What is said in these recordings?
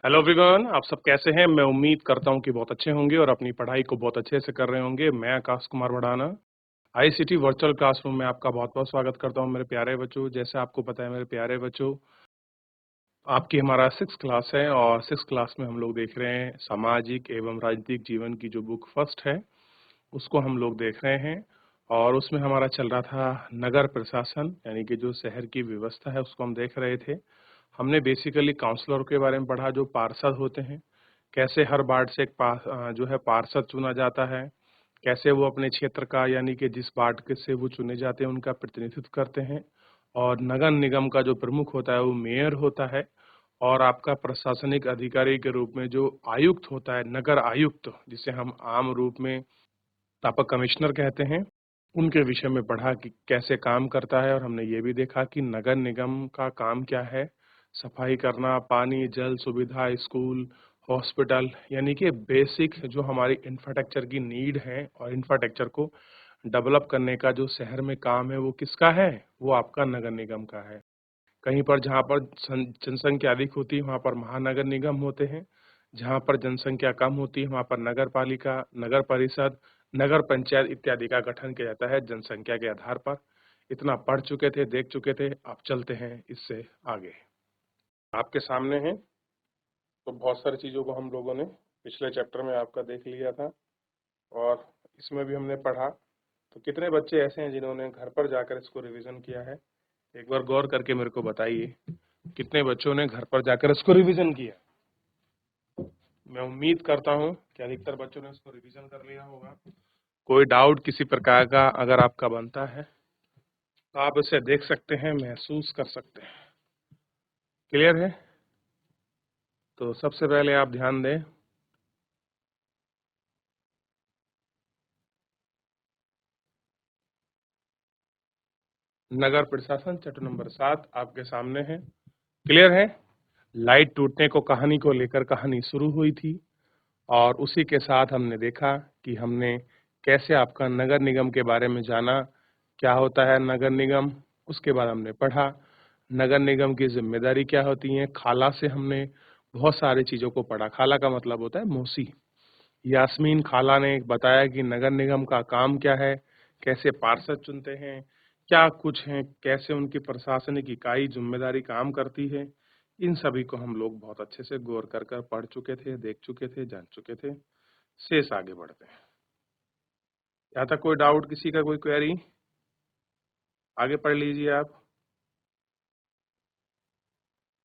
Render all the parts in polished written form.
Hello everyone, आप सब कैसे हैं? मैं उम्मीद करता हूं कि बहुत अच्छे होंगे और अपनी पढ़ाई को बहुत अच्छे से कर रहे होंगे। मैं Akash Kumar Bhadana ICT virtual classroom में आपका बहुत-बहुत स्वागत करता हूं मेरे प्यारे बच्चों। जैसे आपको पता है मेरे प्यारे बच्चों, आपकी हमारा 6th क्लास है और 6th क्लास में हम लोग देख रहे हैं सामाजिक एवं राजनीतिक जीवन की जो बुक फर्स्ट है, उसको हम लोग देख रहे हैं। और उसमें हमारा चल रहा था नगर प्रशासन, यानी कि जो शहर की व्यवस्था है उसको हम देख रहे थे। हमने बेसिकली काउंसलर के बारे में पढ़ा, जो पार्षद होते हैं, कैसे हर वार्ड से एक जो है पार्षद चुना जाता है, कैसे वो अपने क्षेत्र का यानी कि जिस वार्ड के से वो चुने जाते हैं उनका प्रतिनिधित्व करते हैं। और नगर निगम का जो प्रमुख होता है वो मेयर होता है। और आपका प्रशासनिक अधिकारी के रूप में जो आयुक्त होता है, नगर आयुक्त, जिसे हम आम रूप में तापक कमिश्नर कहते हैं, उनके विषय में पढ़ा कि कैसे काम करता है। और हमने ये भी देखा कि नगर निगम का काम क्या है, सफाई करना, पानी, जल सुविधा, स्कूल, हॉस्पिटल, यानी कि बेसिक जो हमारी इंफ्रास्ट्रक्चर की नीड है और इंफ्रास्ट्रक्चर को डेवलप करने का जो शहर में काम है वो किसका है? वो आपका नगर निगम का है। कहीं पर जहाँ पर जनसंख्या अधिक होती है वहाँ पर महानगर निगम होते हैं, जहाँ पर जनसंख्या कम होती है वहाँ पर नगर पालिका, नगर परिषद, नगर पंचायत इत्यादि का गठन किया जाता है जनसंख्या के आधार पर। इतना पढ़ चुके थे, देख चुके थे, अब चलते हैं इससे आगे। आपके सामने है, तो बहुत सारी चीज़ों को हम लोगों ने पिछले चैप्टर में आपका देख लिया था और इसमें भी हमने पढ़ा। तो कितने बच्चे ऐसे हैं जिन्होंने घर पर जाकर इसको रिवीजन किया है? एक बार गौर करके मेरे को बताइए, कितने बच्चों ने घर पर जाकर इसको रिवीजन किया? मैं उम्मीद करता हूँ कि अधिकतर बच्चों ने इसको रिवीजन कर लिया होगा। कोई डाउट किसी प्रकार का अगर आपका बनता है तो आप इसे देख सकते हैं, महसूस कर सकते हैं। क्लियर है? तो सबसे पहले आप ध्यान दें, नगर प्रशासन चैप्टर नंबर 7 आपके सामने है। क्लियर है? लाइट टूटने को कहानी को लेकर कहानी शुरू हुई थी और उसी के साथ हमने देखा कि हमने कैसे आपका नगर निगम के बारे में जाना, क्या होता है नगर निगम। उसके बाद हमने पढ़ा नगर निगम की जिम्मेदारी क्या होती है। खाला से हमने बहुत सारी चीज़ों को पढ़ा। खाला का मतलब होता है मौसी। यास्मीन खाला ने बताया कि नगर निगम का काम क्या है, कैसे पार्षद चुनते हैं, क्या कुछ है, कैसे उनकी प्रशासनिक इकाई जिम्मेदारी काम करती है। इन सभी को हम लोग बहुत अच्छे से गौर कर कर पढ़ चुके थे, देख चुके थे, जान चुके थे। शेष आगे बढ़ते हैं। यहाँ तक कोई डाउट, किसी का कोई क्वेरी? आगे पढ़ लीजिए आप,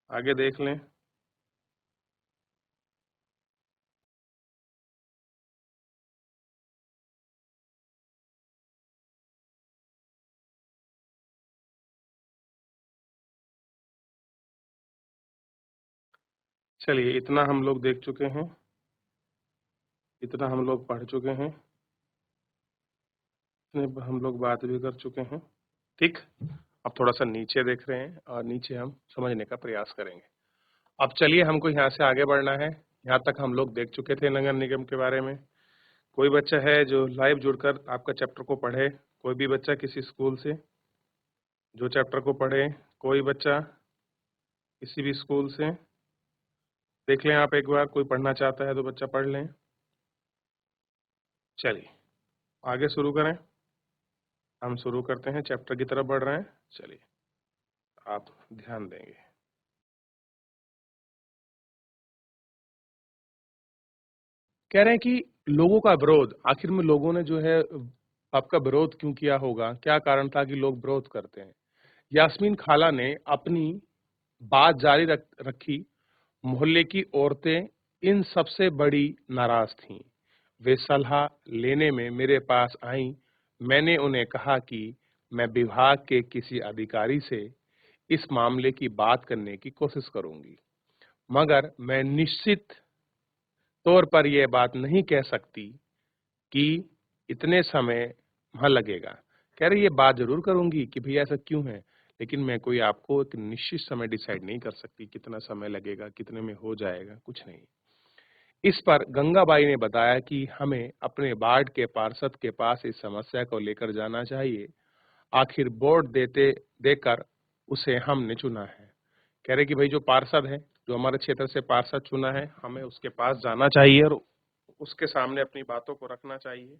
आगे देख लें। चलिए, इतना हम लोग देख चुके हैं, इतना हम लोग पढ़ चुके हैं, इतने हम लोग बात भी कर चुके हैं। ठीक, अब थोड़ा सा नीचे देख रहे हैं और नीचे हम समझने का प्रयास करेंगे। अब चलिए, हमको यहाँ से आगे बढ़ना है। यहाँ तक हम लोग देख चुके थे नगर निगम के बारे में। कोई बच्चा है जो लाइव जुड़कर आपका चैप्टर को पढ़े? कोई भी बच्चा किसी स्कूल से जो चैप्टर को पढ़े? कोई बच्चा किसी भी स्कूल से? देख लें आप एक बार, कोई पढ़ना चाहता है तो बच्चा पढ़ लें। चलिए, आगे शुरू करें। हम शुरू करते हैं, चैप्टर की तरफ बढ़ रहे हैं। चलिए, आप ध्यान देंगे। कह रहे हैं कि लोगों का विरोध, आखिर में लोगों ने जो है आपका विरोध क्यों किया होगा? क्या कारण था कि लोग विरोध करते हैं? यास्मीन खाला ने अपनी बात जारी रखी। मोहल्ले की औरतें इन सबसे बड़ी नाराज थीं। वे सलाह लेने में मेरे पास आईं। मैंने उन्हें कहा कि मैं विभाग के किसी अधिकारी से इस मामले की बात करने की कोशिश करूंगी, मगर मैं निश्चित तौर पर यह बात नहीं कह सकती कि इतने समय वहाँ लगेगा। कह रही ये बात ज़रूर करूँगी कि भैया ऐसा क्यों है, लेकिन मैं कोई आपको एक निश्चित समय डिसाइड नहीं कर सकती, कितना समय लगेगा, कितने में हो जाएगा, कुछ नहीं। इस पर गंगाबाई ने बताया कि हमें अपने वार्ड के पार्षद के पास इस समस्या को लेकर जाना चाहिए। आखिर वोट देकर उसे हमने चुना है। कह रहे कि भाई जो पार्षद है जो हमारे क्षेत्र से पार्षद चुना है, हमें उसके पास जाना चाहिए और उसके सामने अपनी बातों को रखना चाहिए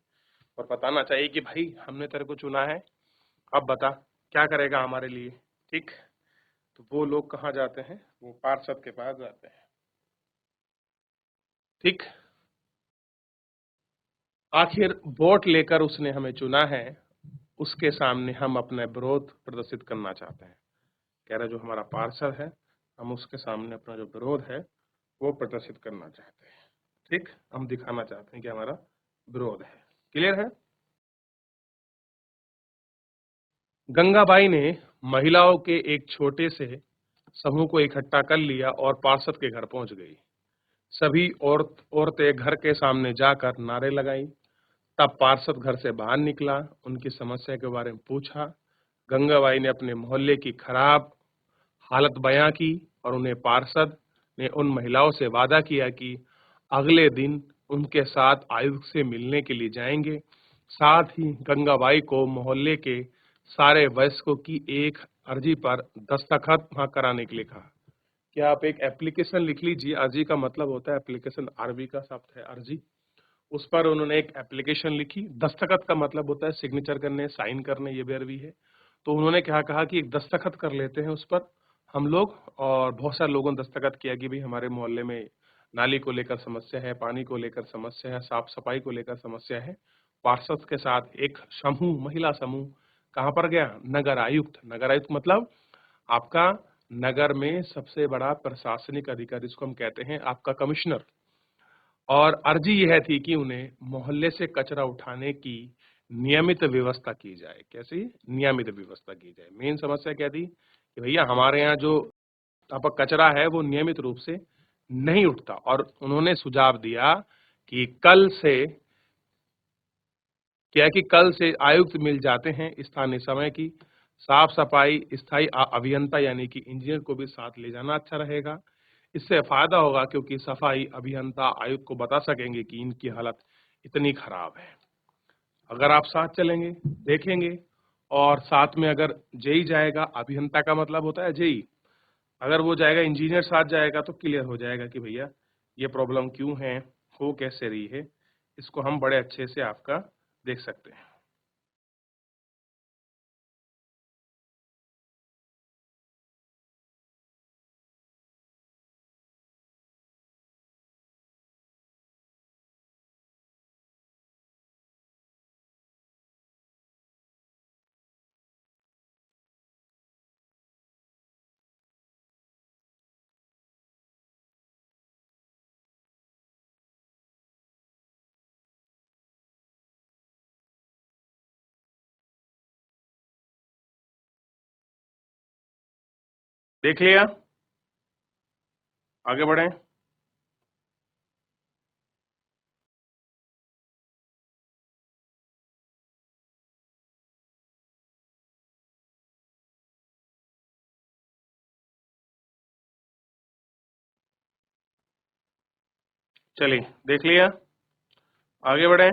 और बताना चाहिए कि भाई हमने तेरे को चुना है, अब बता क्या करेगा हमारे लिए। ठीक, तो वो लोग कहाँ जाते हैं, वो पार्षद के पास जाते हैं। ठीक, आखिर वोट लेकर उसने हमें चुना है, उसके सामने हम अपना विरोध प्रदर्शित करना चाहते हैं। कह रहे जो हमारा पार्षद है, हम उसके सामने अपना जो विरोध है वो प्रदर्शित करना चाहते हैं। ठीक, हम दिखाना चाहते हैं कि हमारा विरोध है। क्लियर है? गंगाबाई ने महिलाओं के एक छोटे से समूह को इकट्ठा कर लिया और पार्षद के घर पहुंच गई। सभी औरतें घर के सामने जाकर नारे लगाई। तब पार्षद घर से बाहर निकला, उनकी समस्या के बारे में पूछा। गंगाबाई ने अपने मोहल्ले की खराब हालत बयां की और उन्हें पार्षद ने उन महिलाओं से वादा किया कि अगले दिन उनके साथ आयुक्त से मिलने के लिए जाएंगे। साथ ही गंगाबाई को मोहल्ले के सारे वयस्कों की एक अर्जी पर दस्तखत वहां कराने के लिए कहा। क्या आप एक एप्लीकेशन लिख लीजिए। अर्जी का मतलब होता है एप्लीकेशन, अरबी का शब्द है अर्जी। उस पर उन्होंने एक एप्लीकेशन लिखी। दस्तखत का मतलब होता है सिग्नेचर करने, साइन करने, ये भी अरबी है। तो उन्होंने क्या कहा कि एक दस्तखत कर लेते हैं उस पर हम लोग, और बहुत सारे लोगों ने दस्तखत किया कि भाई हमारे मोहल्ले में नाली को लेकर समस्या है, पानी को लेकर समस्या है, साफ सफाई को लेकर समस्या है। पार्षद के साथ एक समूह, महिला समूह कहाँ पर गया? नगर आयुक्त। नगर आयुक्त मतलब आपका नगर में सबसे बड़ा प्रशासनिक अधिकारी, जिसको हम कहते हैं आपका कमिश्नर। और अर्जी यह थी कि उन्हें मोहल्ले से कचरा उठाने की नियमित व्यवस्था की जाए। कैसी नियमित व्यवस्था की जाए? मेन समस्या क्या थी कि भैया हमारे यहाँ जो आपका कचरा है वो नियमित रूप से नहीं उठता। और उन्होंने सुझाव दिया कि कल से आयुक्त मिल जाते हैं स्थानीय समय की। साफ सफाई स्थायी अभियंता यानी कि इंजीनियर को भी साथ ले जाना अच्छा रहेगा। इससे फायदा होगा क्योंकि सफाई अभियंता आयुक्त को बता सकेंगे कि इनकी हालत इतनी खराब है। अगर आप साथ चलेंगे, देखेंगे, और साथ में अगर जेई जाएगा, अभियंता का मतलब होता है जेई, अगर वो जाएगा, इंजीनियर साथ जाएगा तो क्लियर हो जाएगा कि भैया ये प्रॉब्लम क्यों है, हो कैसे रही है। इसको हम बड़े अच्छे से आपका देख सकते हैं। देख लिया? आगे बढ़ें। चलिए, देख लिया? आगे बढ़ें।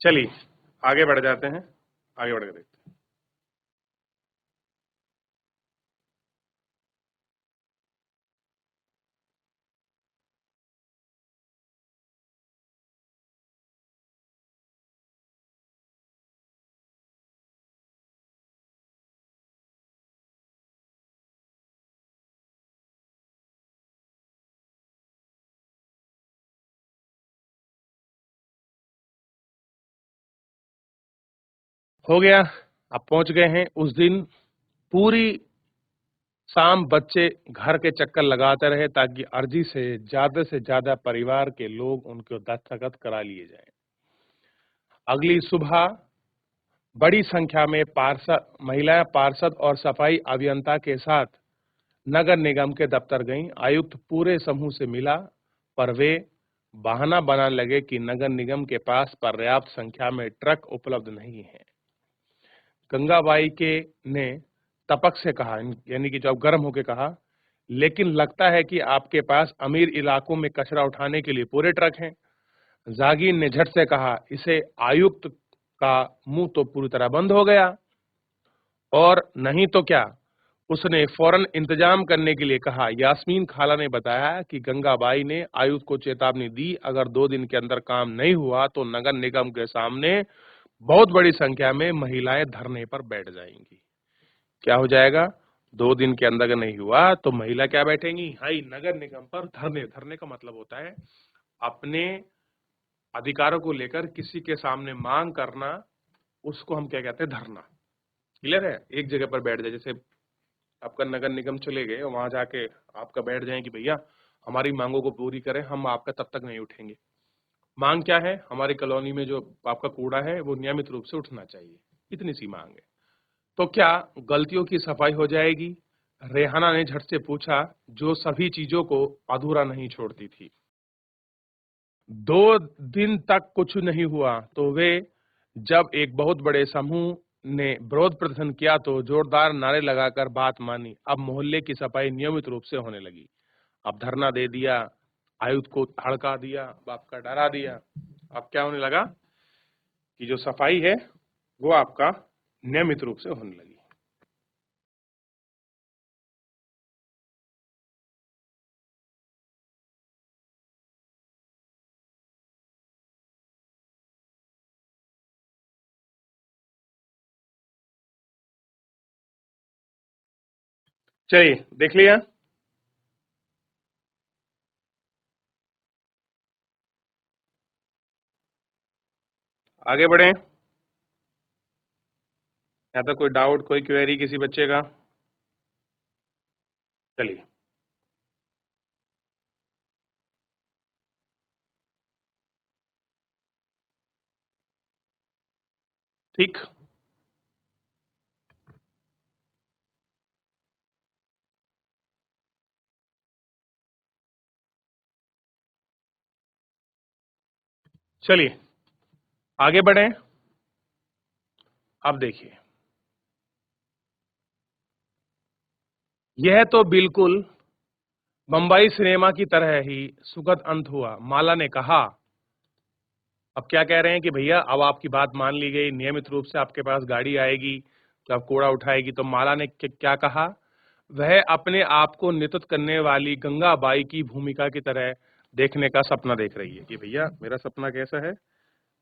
चलिए आगे बढ़ जाते हैं, आगे बढ़ के देखते हैं। हो गया, आप पहुंच गए हैं। उस दिन पूरी शाम बच्चे घर के चक्कर लगाते रहे ताकि अर्जी से ज्यादा परिवार के लोग उनको दस्तखत करा लिए जाएं। अगली सुबह बड़ी संख्या में पार्षद, महिलाएं पार्षद और सफाई अभियंता के साथ नगर निगम के दफ्तर गईं। आयुक्त पूरे समूह से मिला, पर वे बहाना बनाने लगे कि नगर निगम के पास पर्याप्त संख्या में ट्रक उपलब्ध नहीं है। गंगाबाई के ने तपक से कहा, यानी कि जब गर्म होकर कहा, लेकिन लगता है कि आपके पास अमीर इलाकों में कचरा उठाने के लिए पूरे ट्रक हैं। जागीर ने झट से कहा, इसे आयुक्त का मुंह तो पूरी तरह बंद हो गया। और नहीं तो क्या, उसने फौरन इंतजाम करने के लिए कहा। यास्मीन खाला ने बताया कि गंगाबाई ने आयुक्त को चेतावनी दी, अगर 2 दिन के अंदर काम नहीं हुआ तो नगर निगम के सामने बहुत बड़ी संख्या में महिलाएं धरने पर बैठ जाएंगी। क्या हो जाएगा? 2 दिन के अंदर अगर नहीं हुआ तो महिला क्या बैठेंगी? हाई नगर निगम पर धरने। धरने का मतलब होता है अपने अधिकारों को लेकर किसी के सामने मांग करना, उसको हम क्या कहते हैं? धरना। क्लियर है? एक जगह पर बैठ जाए, जैसे आपका नगर निगम चले गए और वहां जाके आपका बैठ जाए कि भैया हमारी मांगों को पूरी करें, हम आपका तब तक नहीं उठेंगे। मांग क्या है? हमारी कॉलोनी में जो आपका कूड़ा है वो नियमित रूप से उठना चाहिए, इतनी सी मांग है। तो क्या गलतियों की सफाई हो जाएगी? रेहाना ने झट से पूछा, जो सभी चीजों को अधूरा नहीं छोड़ती थी। 2 दिन तक कुछ नहीं हुआ तो वे जब एक बहुत बड़े समूह ने विरोध प्रदर्शन किया तो जोरदार नारे लगाकर बात मानी। अब मोहल्ले की सफाई नियमित रूप से होने लगी। अब धरना दे दिया, आयुक्त को हड़का दिया, बाप का डरा दिया। अब क्या होने लगा कि जो सफाई है वो आपका नियमित रूप से होने लगी। चलिए, देख लिया। आगे बढ़े। या तो कोई डाउट, कोई क्वेरी किसी बच्चे का? चलिए। ठीक। चलिए आगे बढ़े। अब देखिए, यह तो बिल्कुल बम्बई सिनेमा की तरह ही सुखद अंत हुआ। माला ने कहा। अब क्या कह रहे हैं कि भैया अब आपकी बात मान ली गई, नियमित रूप से आपके पास गाड़ी आएगी जो आप कूड़ा उठाएगी। तो माला ने क्या कहा? वह अपने आप को नेतृत्व करने वाली गंगाबाई की भूमिका की तरह देखने का सपना देख रही है कि भैया मेरा सपना कैसा है,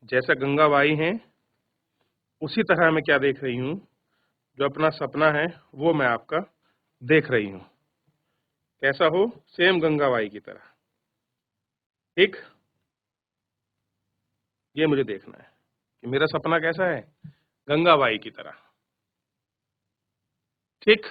जैसा गंगाबाई हैं उसी तरह मैं क्या देख रही हूँ, जो अपना सपना है वो मैं आपका देख रही हूँ। कैसा हो? सेम गंगाबाई की तरह। ठीक, ये मुझे देखना है कि मेरा सपना कैसा है, गंगाबाई की तरह। ठीक।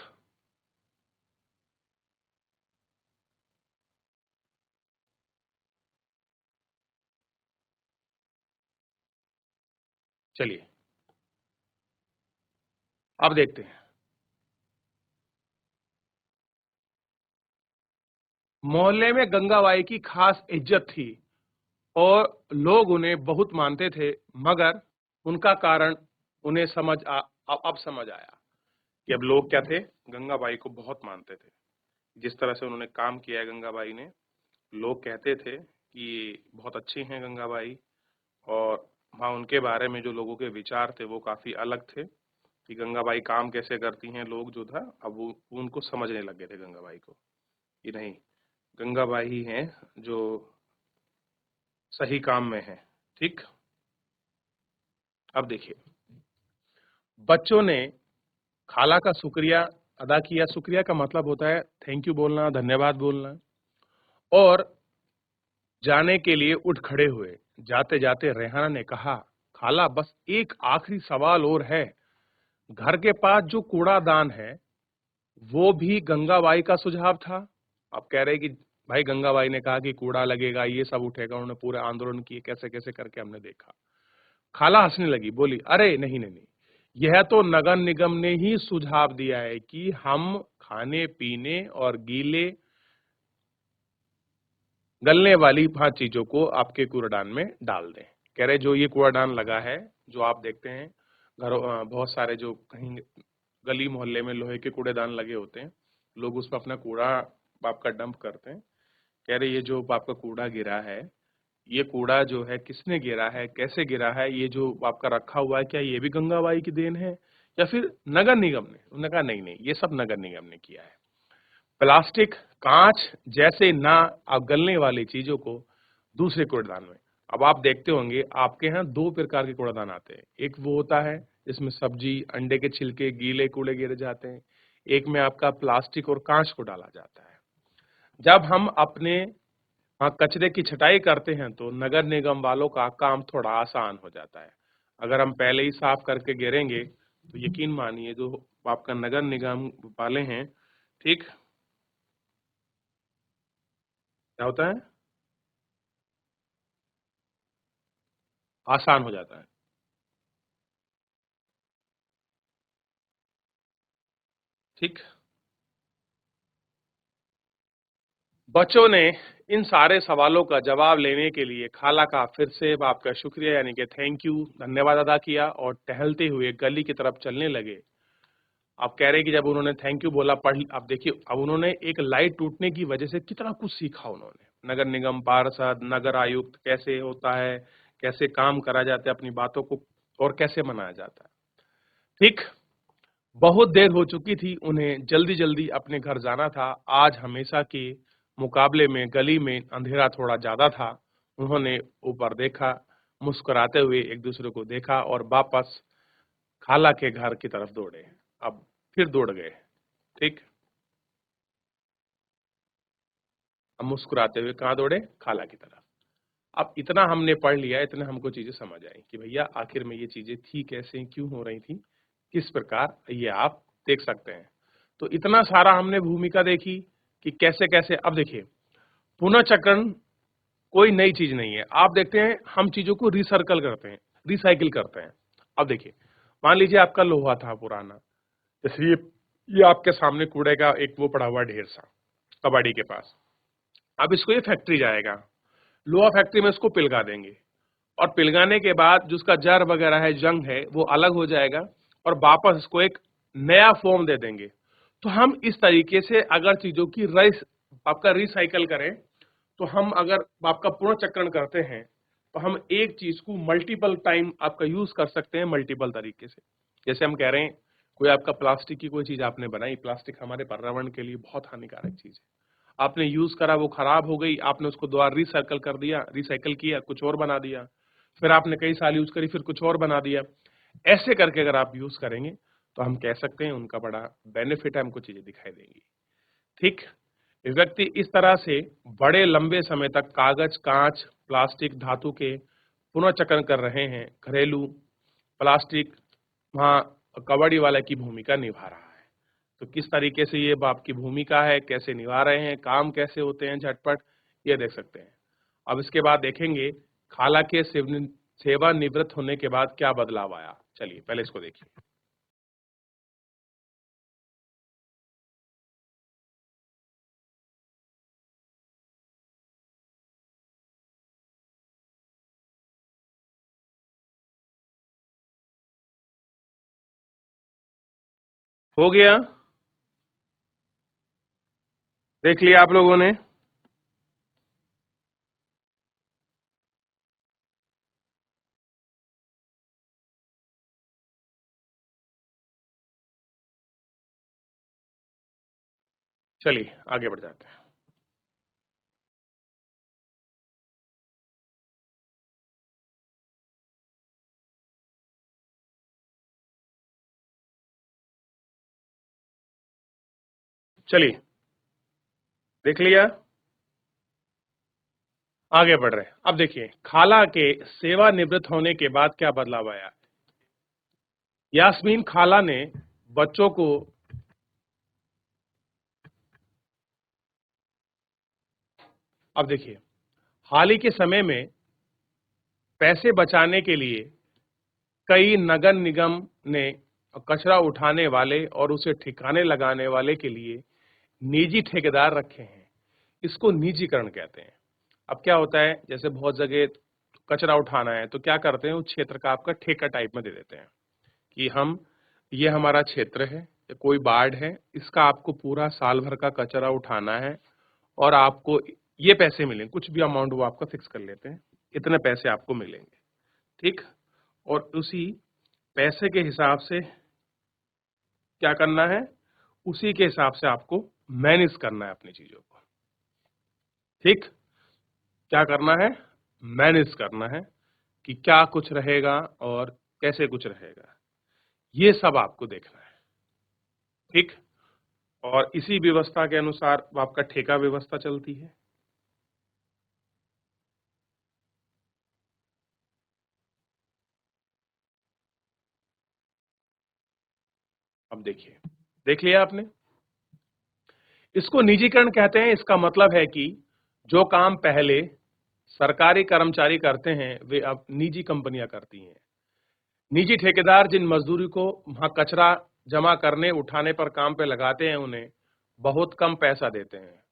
चलिए अब देखते हैं। मोहल्ले में गंगाबाई की खास इज्जत थी और लोग उन्हें बहुत मानते थे, मगर उनका कारण उन्हें अब समझ आया कि अब लोग क्या थे, गंगाबाई को बहुत मानते थे। जिस तरह से उन्होंने काम किया है गंगाबाई ने, लोग कहते थे कि बहुत अच्छी हैं गंगाबाई। और हाँ, उनके बारे में जो लोगों के विचार थे वो काफी अलग थे कि गंगाबाई काम कैसे करती हैं। लोग जो था अब वो उनको समझने लग गए थे गंगाबाई को कि नहीं, गंगाबाई ही हैं जो सही काम में है। ठीक। अब देखिए, बच्चों ने खाला का शुक्रिया अदा किया। शुक्रिया का मतलब होता है थैंक यू बोलना, धन्यवाद बोलना। और जाने के लिए उठ खड़े हुए। जाते जाते रेहाना ने कहा, खाला बस एक आखिरी सवाल और है। घर के पास जो कूड़ादान है वो भी गंगाबाई का सुझाव था। अब कह रहे कि भाई गंगाबाई ने कहा कि कूड़ा लगेगा, ये सब उठेगा, उन्होंने पूरे आंदोलन किए, कैसे कैसे करके हमने देखा। खाला हंसने लगी, बोली, अरे नहीं नहीं नहीं, यह तो नगर निगम ने ही सुझाव दिया है कि हम खाने पीने और गीले गलने वाली 5 चीजों को आपके कूड़ादान में डाल दें। कह रहे जो ये कूड़ादान लगा है, जो आप देखते हैं घरों बहुत सारे जो कहीं गली मोहल्ले में लोहे के कूड़ेदान लगे होते हैं, लोग उसमें अपना कूड़ा आपका डंप करते हैं। कह रहे ये जो आपका कूड़ा गिरा है, ये कूड़ा जो है किसने गिरा है, कैसे गिरा है, ये जो आपका रखा हुआ है क्या ये भी गंगाबाई की देन है या फिर नगर निगम ने? उन्होंने कहा नहीं नहीं, ये सब नगर निगम ने किया है। प्लास्टिक, कांच जैसे ना गलने वाली चीजों को दूसरे कूड़ेदान में। अब आप देखते होंगे आपके यहाँ दो प्रकार के कूड़ेदान आते हैं। एक वो होता है जिसमें सब्जी, अंडे के छिलके, गीले कूड़े गिरे जाते हैं। एक में आपका प्लास्टिक और कांच को डाला जाता है। जब हम अपने कचरे की छटाई करते हैं तो नगर निगम वालों का काम थोड़ा आसान हो जाता है। अगर हम पहले ही साफ करके गिरेंगे तो यकीन मानिए जो आपका नगर निगम वाले हैं, ठीक, क्या होता है, आसान हो जाता है। ठीक, बच्चों ने इन सारे सवालों का जवाब लेने के लिए खाला का फिर से आपका शुक्रिया यानी कि थैंक यू, धन्यवाद अदा किया और टहलते हुए गली की तरफ चलने लगे। आप कह रहे हैं कि जब उन्होंने थैंक यू बोला, पढ़, अब देखिए अब उन्होंने एक लाइट टूटने की वजह से कितना कुछ सीखा उन्होंने। नगर निगम पार्षद, नगर आयुक्त कैसे होता है, कैसे काम करा जाता है, अपनी बातों को और कैसे मनाया जाता है। ठीक, बहुत देर हो चुकी थी, उन्हें जल्दी जल्दी अपने घर जाना था। आज हमेशा के मुकाबले में गली में अंधेरा थोड़ा ज्यादा था। उन्होंने ऊपर देखा, मुस्कुराते हुए एक दूसरे को देखा और वापस खाला के घर की तरफ दौड़े। अब फिर दौड़ गए। ठीक, अब मुस्कुराते हुए कहाँ दौड़े, खाला की तरफ। अब इतना हमने पढ़ लिया, इतना हमको चीजें समझ आई कि भैया आखिर में ये चीजें थी कैसे, क्यों हो रही थी, किस प्रकार, ये आप देख सकते हैं। तो इतना सारा हमने भूमिका देखी कि कैसे कैसे। अब देखिए, पुनर्चक्रण कोई नई चीज नहीं है। आप देखते हैं हम चीजों को रिसर्कल करते हैं, रिसाइकिल करते हैं। अब देखिए, मान लीजिए आपका लोहा था पुराना, जैसे ये आपके सामने कूड़े का एक वो पड़ा हुआ ढेर सा कबाड़ी के पास। अब इसको ये फैक्ट्री जाएगा, लोहा फैक्ट्री में इसको पिलगा देंगे और पिलगाने के बाद जो उसका जर वगैरह है, जंग है, वो अलग हो जाएगा और वापस इसको एक नया फॉर्म दे देंगे। तो हम इस तरीके से अगर चीजों की आपका रिसाइकल करें, तो हम अगर आपका पुनर्चक्रण करते हैं तो हम एक चीज को मल्टीपल टाइम आपका यूज कर सकते हैं, मल्टीपल तरीके से। जैसे हम कह रहे हैं कोई आपका प्लास्टिक की कोई चीज आपने बनाई, प्लास्टिक हमारे पर्यावरण के लिए बहुत हानिकारक चीज है। आपने यूज करा, वो खराब हो गई, आपने उसको दोबारा रिसाइकल कर दिया, रिसाइकल किया, कुछ और बना दिया, फिर आपने कई साल यूज करी, फिर कुछ और बना दिया। ऐसे करके अगर आप यूज करेंगे तो हम कह सकते हैं उनका बड़ा बेनिफिट है, हमको चीजें दिखाई देंगी। ठीक, व्यक्ति इस तरह से बड़े लंबे समय तक कागज, कांच, प्लास्टिक, धातु के पुनर्चक्रण कर रहे हैं। घरेलू प्लास्टिक वहाँ कबाड़ी वाला की भूमिका निभा रहा है। तो किस तरीके से ये आपकी भूमिका है, कैसे निभा रहे हैं, काम कैसे होते हैं झटपट, ये देख सकते हैं। अब इसके बाद देखेंगे खाला के सेवानिवृत्त होने के बाद क्या बदलाव आया। चलिए पहले इसको देखिए। हो गया, देख लिया आप लोगों ने। चलिए आगे बढ़ जाते हैं। चलिए, देख लिया, आगे बढ़ रहे हैं। अब देखिए खाला के सेवानिवृत्त होने के बाद क्या बदलाव आया। यास्मीन खाला ने बच्चों को, अब देखिए, हाल ही के समय में पैसे बचाने के लिए कई नगर निगम ने कचरा उठाने वाले और उसे ठिकाने लगाने वाले के लिए निजी ठेकेदार रखे हैं। इसको निजीकरण कहते हैं। अब क्या होता है, जैसे बहुत जगह कचरा उठाना है तो क्या करते हैं, उस क्षेत्र का आपका ठेका टाइप में दे देते हैं कि हम, ये हमारा क्षेत्र है, ये कोई वार्ड है, इसका आपको पूरा साल भर का कचरा उठाना है और आपको ये पैसे मिलेंगे, कुछ भी अमाउंट वो आपका फिक्स कर लेते हैं, इतने पैसे आपको मिलेंगे, ठीक? और उसी पैसे के हिसाब से क्या करना है, उसी के हिसाब से आपको मैनेज करना है अपनी चीज़ों को, ठीक? क्या करना है? मैनेज करना है कि क्या कुछ रहेगा और कैसे कुछ रहेगा, ये सब आपको देखना है, ठीक? और इसी व्यवस्था के अनुसार आपका ठेका व्यवस्था चलती है। अब देखिए, देख लिया आपने? इसको निजीकरण कहते हैं, इसका मतलब है कि जो काम पहले सरकारी कर्मचारी करते हैं, वे अब निजी कंपनियां करती हैं। निजी ठेकेदार जिन मजदूरी को वहां कचरा जमा करने, उठाने पर काम पे लगाते हैं, उन्हें बहुत कम पैसा देते हैं।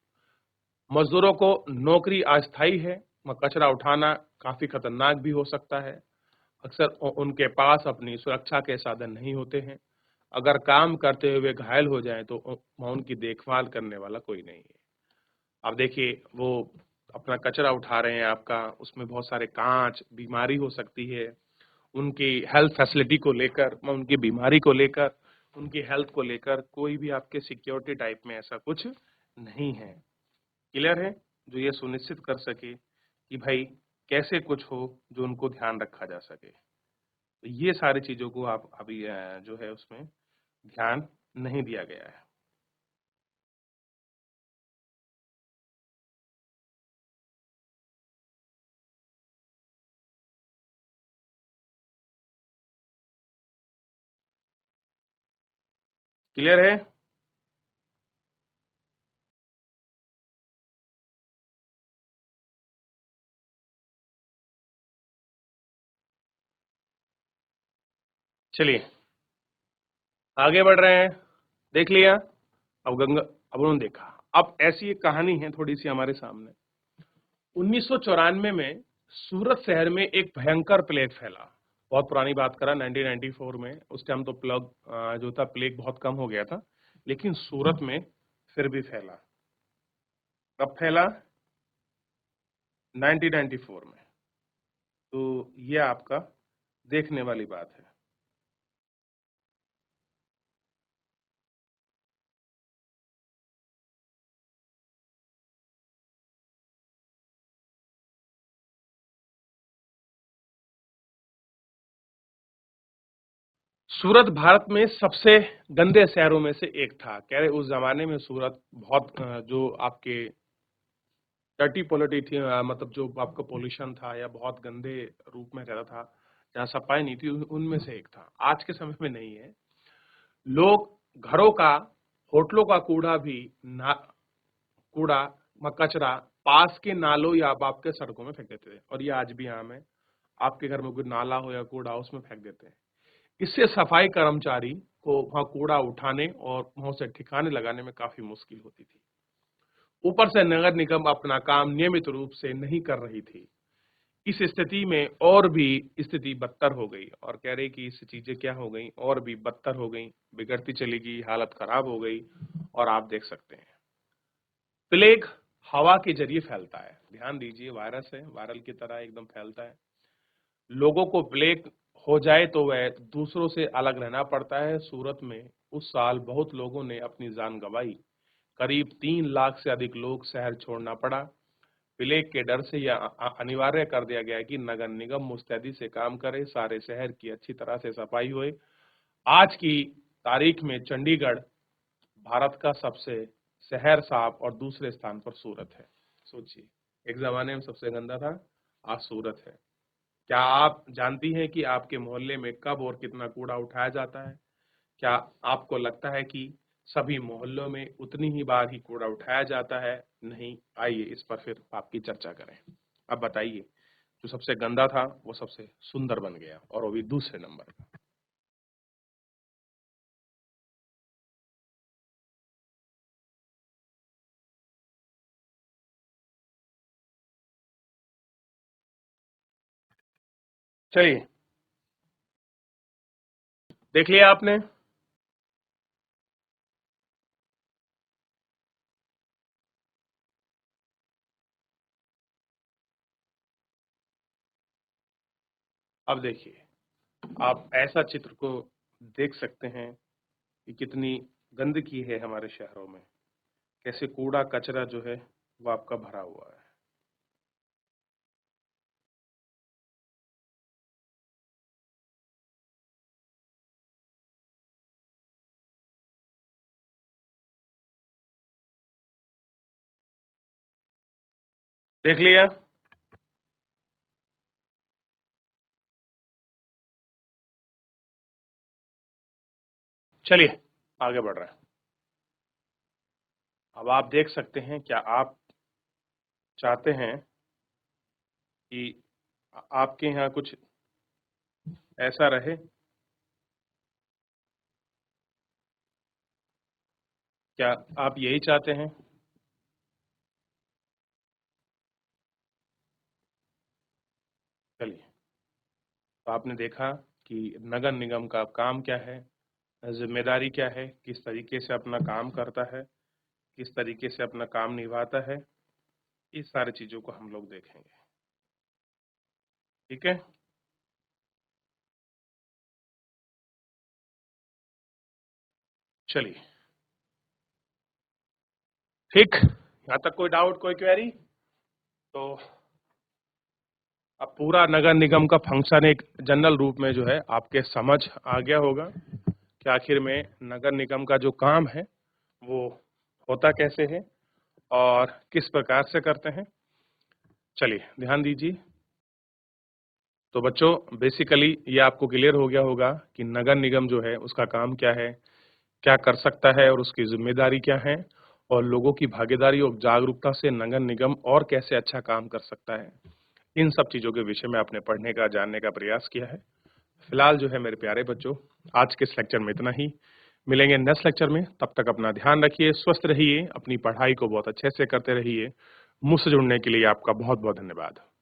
मजदूरों को नौकरी अस्थायी है, वहां कचरा उठाना काफी खतरनाक भी हो सकता है। अक्सर उनके पास अपनी सुरक्षा के साधन नहीं होते हैं। अगर काम करते हुए घायल हो जाएं तो वहां उनकी देखभाल करने वाला कोई नहीं है। अब देखिए, वो अपना कचरा उठा रहे हैं आपका, उसमें बहुत सारे कांच, बीमारी हो सकती है। उनकी हेल्थ फैसिलिटी को लेकर, उनकी बीमारी को लेकर, उनकी हेल्थ को लेकर कोई भी आपके सिक्योरिटी टाइप में ऐसा कुछ नहीं है। क्लियर है? जो ये सुनिश्चित कर सके कि भाई कैसे कुछ हो जो उनको ध्यान रखा जा सके। तो ये सारी चीजों को आप अभी जो है उसमें ध्यान नहीं दिया गया है। क्लियर है? चलिए आगे बढ़ रहे हैं। देख लिया? अब उन्होंने देखा। अब ऐसी एक कहानी है थोड़ी सी हमारे सामने। 1994 में सूरत शहर में एक भयंकर प्लेग फैला। बहुत पुरानी बात करा, 1994 में। उस टाइम तो जो था प्लेग बहुत कम हो गया था, लेकिन सूरत में फिर भी फैला। कब फैला? 1994 में। तो ये आपका देखने वाली बात है। सूरत भारत में सबसे गंदे शहरों में से एक था। कह रहे उस जमाने में सूरत बहुत जो आपके डर्टी पॉलिटी थी, मतलब जो आपका पोल्यूशन था या बहुत गंदे रूप में रहता था, जहाँ सफाई नहीं थी, उनमें से एक था। आज के समय में नहीं है। लोग घरों का, होटलों का कूड़ा भी कूड़ा कचरा पास के नालों या आपके सड़कों में फेंक देते थे, और ये आज भी आम है। आपके घर में कोई नाला हो या कूड़ा, उसमें फेंक देते हैं। इससे सफाई कर्मचारी को वहां कूड़ा उठाने और वहां से ठिकाने लगाने में काफी मुश्किल होती थी। ऊपर से नगर निगम अपना काम नियमित रूप से नहीं कर रही थी। इस स्थिति में और भी स्थिति बदतर हो गई, और कह रही कि इस चीजें क्या हो गई, और भी बदतर हो गई, बिगड़ती चली गई, हालत खराब हो गई। और आप देख सकते हैं, प्लेग हवा के जरिए फैलता है। ध्यान दीजिए, वायरस है, वायरल की तरह एकदम फैलता है। लोगों को प्लेग हो जाए तो वह दूसरों से अलग रहना पड़ता है। सूरत में उस साल बहुत लोगों ने अपनी जान गंवाई। करीब 3 लाख से अधिक लोग शहर छोड़ना पड़ा। प्लेग के डर से यह अनिवार्य कर दिया गया कि नगर निगम मुस्तैदी से काम करे, सारे शहर की अच्छी तरह से सफाई हुए। आज की तारीख में चंडीगढ़ भारत का सबसे शहर साफ और दूसरे स्थान पर सूरत है। सोचिए, एक जमाने में सबसे गंदा था, आज सूरत है। क्या आप जानती हैं कि आपके मोहल्ले में कब और कितना कूड़ा उठाया जाता है? क्या आपको लगता है कि सभी मोहल्लों में उतनी ही बार ही कूड़ा उठाया जाता है? नहीं। आइए इस पर फिर आपकी चर्चा करें। अब बताइए, जो सबसे गंदा था वो सबसे सुंदर बन गया, और वो भी दूसरे नंबर पर। चलिए, देख लिया आपने? अब देखिए, आप ऐसा चित्र को देख सकते हैं कि कितनी गंदगी है हमारे शहरों में, कैसे कूड़ा-कचरा जो है, वो आपका भरा हुआ है। देख लिया? चलिए, आगे बढ़ रहे हैं। अब आप देख सकते हैं, क्या आप चाहते हैं कि आपके यहाँ कुछ ऐसा रहे? क्या आप यही चाहते हैं? चलिए, तो आपने देखा कि नगर निगम का काम क्या है, ज़िम्मेदारी क्या है, किस तरीके से अपना काम करता है, किस तरीके से अपना काम निभाता है, इस सारी चीज़ों को हम लोग देखेंगे। ठीक है? चलिए, ठीक? यहाँ तक कोई डाउट, कोई क्वेरी? तो अब पूरा नगर निगम का फंक्शन एक जनरल रूप में जो है आपके समझ आ गया होगा कि आखिर में नगर निगम का जो काम है वो होता कैसे है और किस प्रकार से करते हैं। चलिए, ध्यान दीजिए। तो बच्चों, बेसिकली ये आपको क्लियर हो गया होगा कि नगर निगम जो है उसका काम क्या है, क्या कर सकता है और उसकी जिम्मेदारी क्या है, और लोगों की भागीदारी और जागरूकता से नगर निगम और कैसे अच्छा काम कर सकता है। इन सब चीज़ों के विषय में आपने पढ़ने का, जानने का प्रयास किया है। फिलहाल जो है मेरे प्यारे बच्चों, आज के इस लेक्चर में इतना ही। मिलेंगे नेक्स्ट लेक्चर में, तब तक अपना ध्यान रखिए, स्वस्थ रहिए, अपनी पढ़ाई को बहुत अच्छे से करते रहिए। मुझसे जुड़ने के लिए आपका बहुत बहुत धन्यवाद।